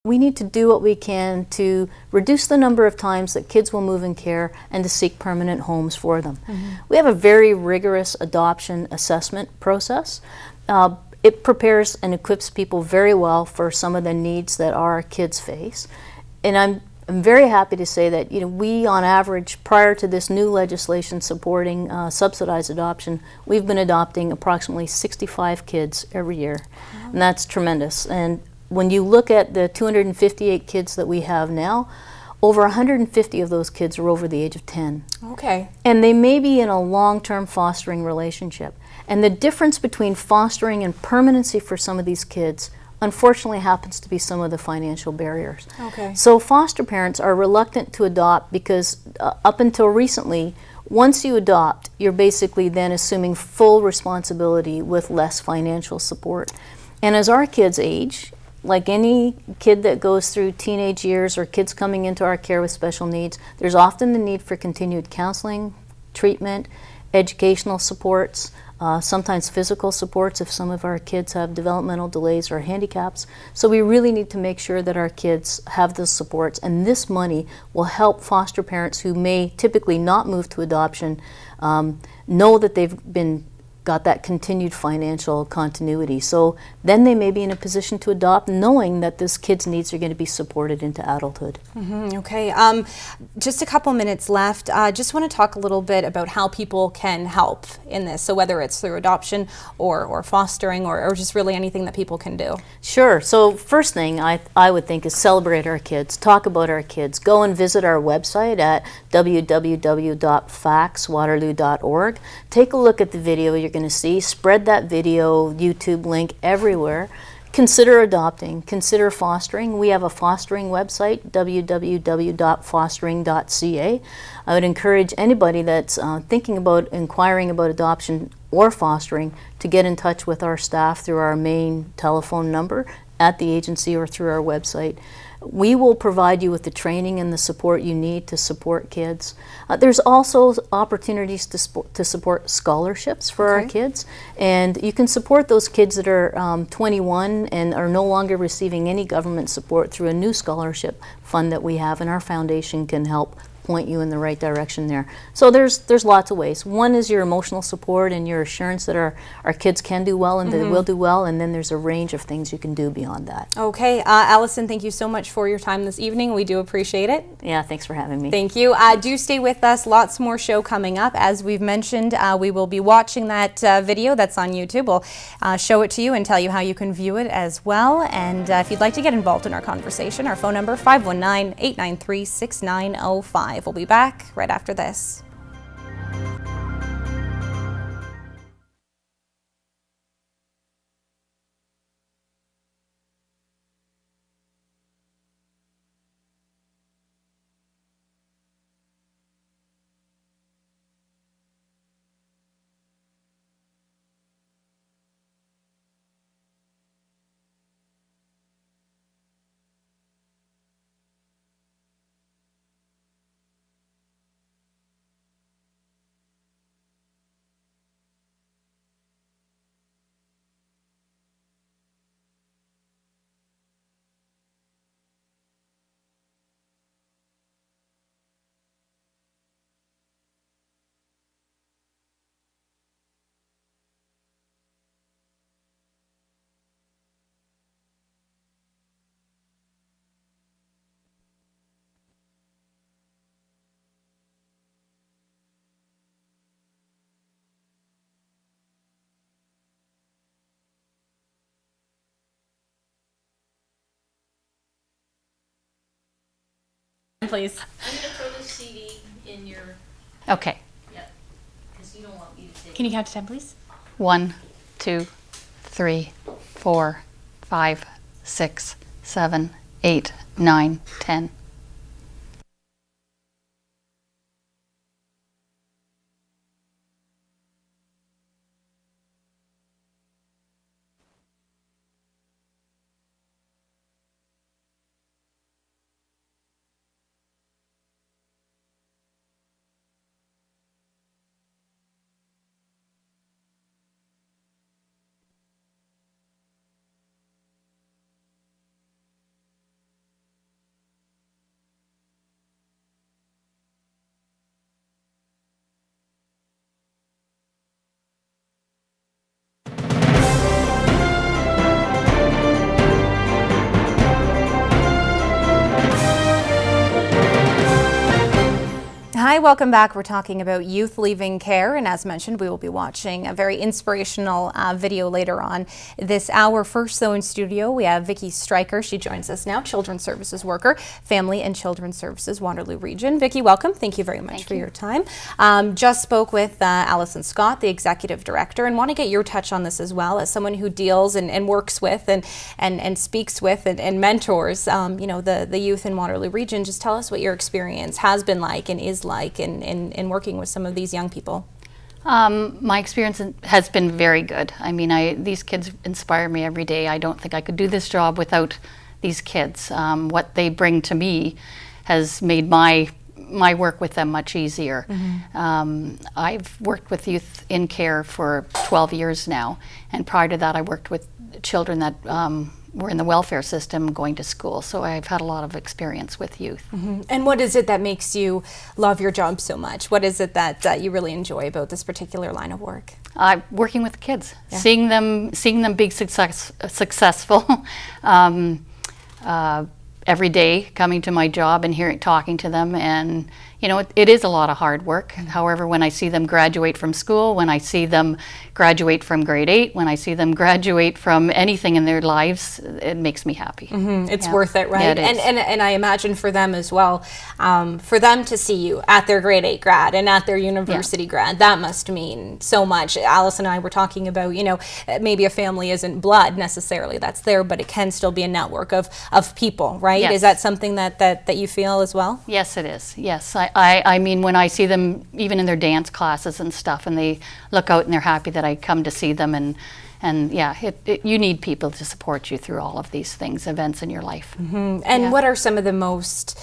We need to do what we can to reduce the number of times that kids will move in care and to seek permanent homes for them. We have a very rigorous adoption assessment process. It prepares and equips people very well for some of the needs that our kids face. And I'm very happy to say that we, on average, prior to this new legislation supporting subsidized adoption, we've been adopting approximately 65 kids every year. Wow. And that's tremendous. And when you look at the 258 kids that we have now, over 150 of those kids are over the age of 10. Okay. And they may be in a long-term fostering relationship. And the difference between fostering and permanency for some of these kids, unfortunately, happens to be some of the financial barriers. Okay. So foster parents are reluctant to adopt because up until recently, once you adopt, you're basically then assuming full responsibility with less financial support. And as our kids age, like any kid that goes through teenage years or kids coming into our care with special needs, there's often the need for continued counseling, treatment, educational supports, sometimes physical supports if some of our kids have developmental delays or handicaps. So we really need to make sure that our kids have those supports, and this money will help foster parents who may typically not move to adoption know that they've got that continued financial continuity. So then they may be in a position to adopt knowing that this kid's needs are going to be supported into adulthood. Okay, just a couple minutes left. Just want to talk a little bit about how people can help in this. So whether it's through adoption or fostering or just really anything that people can do. Sure. So first thing I would think is celebrate our kids, talk about our kids. Go and visit our website at www.facswaterloo.org. Take a look at the video you're going to see. Spread that video, YouTube link everywhere. Consider adopting, consider fostering. We have a fostering website, www.fostering.ca. I would encourage anybody that's thinking about inquiring about adoption or fostering to get in touch with our staff through our main telephone number at the agency or through our website. We will provide you with the training and the support you need to support kids. There's also opportunities to support scholarships for our kids, and you can support those kids that are 21 and are no longer receiving any government support through a new scholarship fund that we have, and our foundation can help point you in the right direction there. So there's lots of ways. One is your emotional support and your assurance that our kids can do well and they will do well, and then there's a range of things you can do beyond that. Okay, Allison, thank you so much for your time this evening. We do appreciate it. Yeah, thanks for having me. Thank you. Do stay with us. Lots more show coming up. As we've mentioned, we will be watching that video that's on YouTube. We'll show it to you and tell you how you can view it as well. And if you'd like to get involved in our conversation, our phone number 519-893-6905. We'll be back right after this. Please. I'm going to throw the CD in your... Okay. Yep. Because you don't want me to take... Can you count to 10, please? 1, 2, 3, 4, 5, 6, 7, 8, 9, 10. Hi, welcome back. We're talking about youth leaving care, and as mentioned, we will be watching a very inspirational video later on this hour. First, though, in studio, we have Vicki Stryker. She joins us now, Children's Services Worker, Family and Children's Services, Waterloo Region. Vicki, welcome. Thank you very much for your time. Just spoke with Alison Scott, the Executive Director, and want to get your touch on this as well, as someone who deals and works with and speaks with and mentors, the youth in Waterloo Region. Just tell us what your experience has been like and is like in working with some of these young people. My experience has been very good. I mean, these kids inspire me every day. I don't think I could do this job without these kids. What they bring to me has made my work with them much easier. I've worked with youth in care for 12 years now, and prior to that I worked with children that were in the welfare system going to school, so I've had a lot of experience with youth. And what is it that makes you love your job so much? What is it that you really enjoy about this particular line of work? Working with kids, seeing them be successful. Every day coming to my job and talking to them, and it is a lot of hard work. However, when I see them graduate from school, when I see them graduate from grade 8, when I see them graduate from anything in their lives, it makes me happy. It's worth it, right? Yeah, it is. And I imagine for them as well, for them to see you at their grade 8 grad and at their university grad, that must mean so much. Alice and I were talking about, maybe a family isn't blood necessarily that's there, but it can still be a network of people, right? Yes. Is that something that you feel as well? Yes, it is. Yes. I mean, when I see them even in their dance classes and stuff, and they look out and they're happy that I come to see them, and yeah, you need people to support you through all of these things, events in your life. And what are some of the most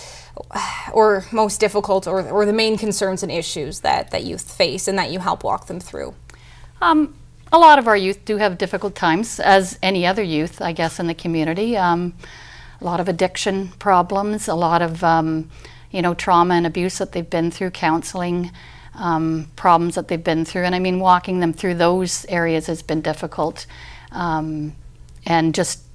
difficult or the main concerns and issues that youth face and that you help walk them through? A lot of our youth do have difficult times, as any other youth, I guess, in the community. A lot of addiction problems, a lot of trauma and abuse that they've been through, counseling problems that they've been through. And I mean, walking them through those areas has been difficult. And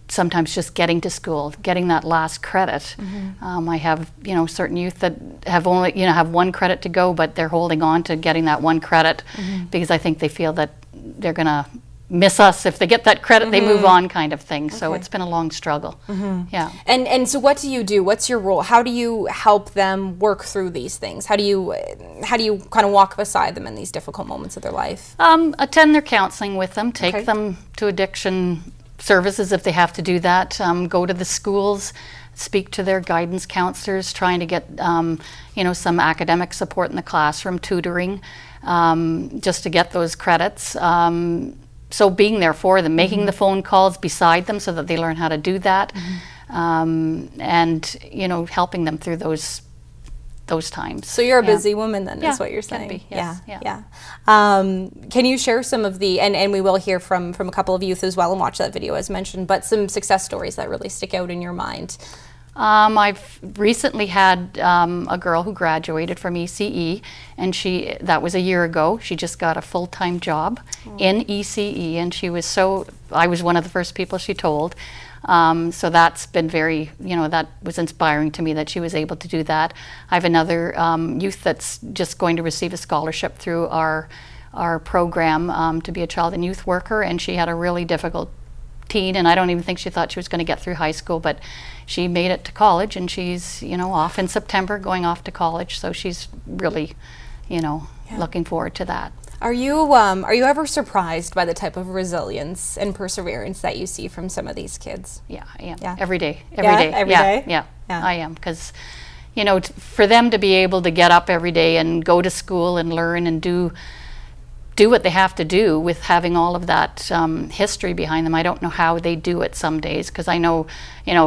sometimes just getting to school, getting that last credit. I have, certain youth that have only, have one credit to go, but they're holding on to getting that one credit because I think they feel that they're going to miss us if they get that credit. They move on, kind of thing. So it's been a long struggle. Yeah. And so what do you do? What's your role? How do you help them work through these things? How do you kind of walk beside them in these difficult moments of their life? Attend their counseling with them, take them to addiction services if they have to do that, go to the schools, speak to their guidance counselors, trying to get some academic support in the classroom, tutoring, just to get those credits. So being there for them, making the phone calls beside them so that they learn how to do that, and helping them through those times. So you're a busy woman then, is what you're saying. Can be, yes. Yeah. Can you share some of the, and we will hear from a couple of youth as well and watch that video as mentioned, but some success stories that really stick out in your mind? I've recently had a girl who graduated from ECE, and that was a year ago. She just got a full-time job in ECE, and I was one of the first people she told. So that's been very, that was inspiring to me that she was able to do that. I have another youth that's just going to receive a scholarship through our program to be a child and youth worker, and she had a really difficult teen, and I don't even think she thought she was going to get through high school, but she made it to college, and she's off in September going off to college, so she's really looking forward to that. Are you ever surprised by the type of resilience and perseverance that you see from some of these kids? Yeah, I am. Yeah. Every day. Every day? Yeah, I am, because for them to be able to get up every day and go to school and learn and do what they have to do with having all of that history behind them. I don't know how they do it some days, because I know,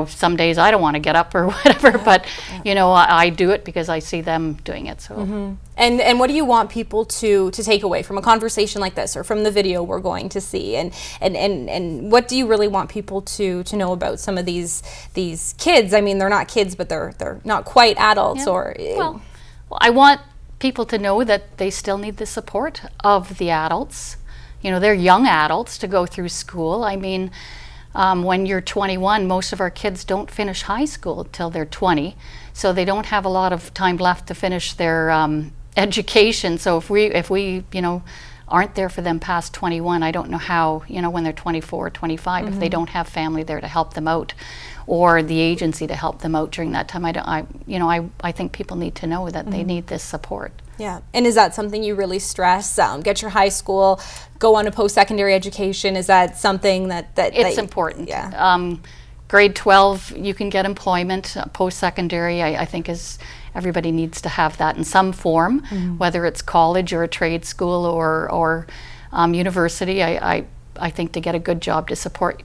some days I don't want to get up or whatever, but I do it because I see them doing it. So. And what do you want people to take away from a conversation like this, or from the video we're going to see? And what do you really want people to know about some of these kids? I mean, they're not kids, but they're not quite adults. Yeah. Well, I want people to know that they still need the support of the adults. They're young adults to go through school. I mean, when you're 21, most of our kids don't finish high school till they're 20, so they don't have a lot of time left to finish their education. So if we aren't there for them past 21, I don't know how, when they're 24 or 25, if they don't have family there to help them out, or the agency to help them out during that time. I think people need to know that they need this support. Yeah, and is that something you really stress? Get your high school, go on to post-secondary education. Is that something that It's important. Yeah. Grade 12, you can get employment. Post-secondary, I think everybody needs to have that in some form, whether it's college or a trade school or university. I think to get a good job to support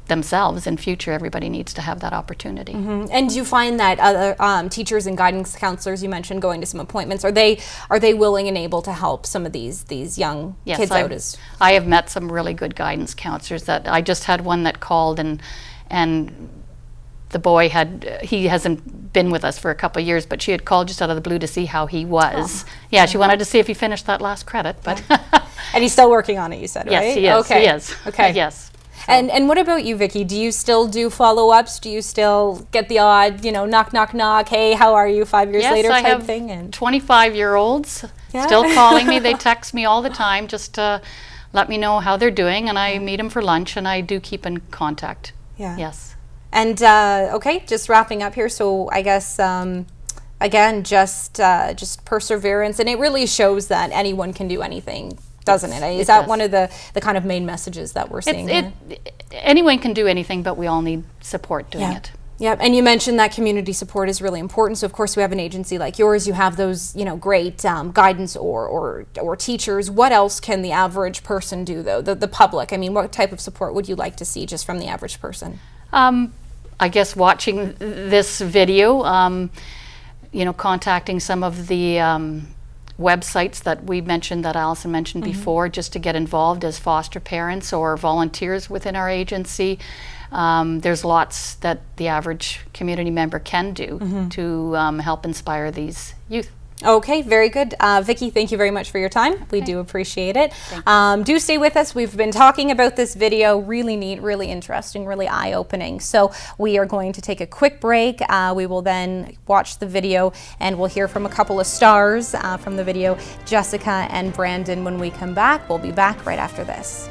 themselves in future, everybody needs to have that opportunity. And do you find that other teachers and guidance counselors, you mentioned going to some appointments, are they willing and able to help some of these young kids out? I have met some really good guidance counselors. That I just had one that called, and the boy he hasn't been with us for a couple of years, but she had called just out of the blue to see how he was. Yeah, she wanted to see if he finished that last credit, but and he's still working on it, you said, yes, right? He is. Okay. He is. Okay. Yes. And what about you, Vicki? Do you still do follow-ups? Do you still get the odd, knock, knock, knock, hey, how are you 5 years later I type have thing? And 25-year-olds still calling me. They text me all the time just to let me know how they're doing, and I meet them for lunch, and I do keep in contact. Yeah. Yes. And okay, just wrapping up here. So I guess again, just perseverance, and it really shows that anyone can do anything, doesn't it? Is that one of the kind of main messages that we're seeing here? Anyone can do anything, but we all need support doing it. Yeah, and you mentioned that community support is really important. So of course we have an agency like yours. You have those, great guidance or teachers. What else can the average person do, though? The public. I mean, what type of support would you like to see just from the average person? I guess watching this video, contacting some of the websites that we mentioned, that Allison mentioned before, just to get involved as foster parents or volunteers within our agency. There's lots that the average community member can do to help inspire these youth. Okay, very good. Vicki, thank you very much for your time. We do appreciate it. Do stay with us. We've been talking about this video. Really neat, really interesting, really eye-opening. So we are going to take a quick break. We will then watch the video, and we'll hear from a couple of stars from the video, Jessica and Brandon. When we come back, we'll be back right after this.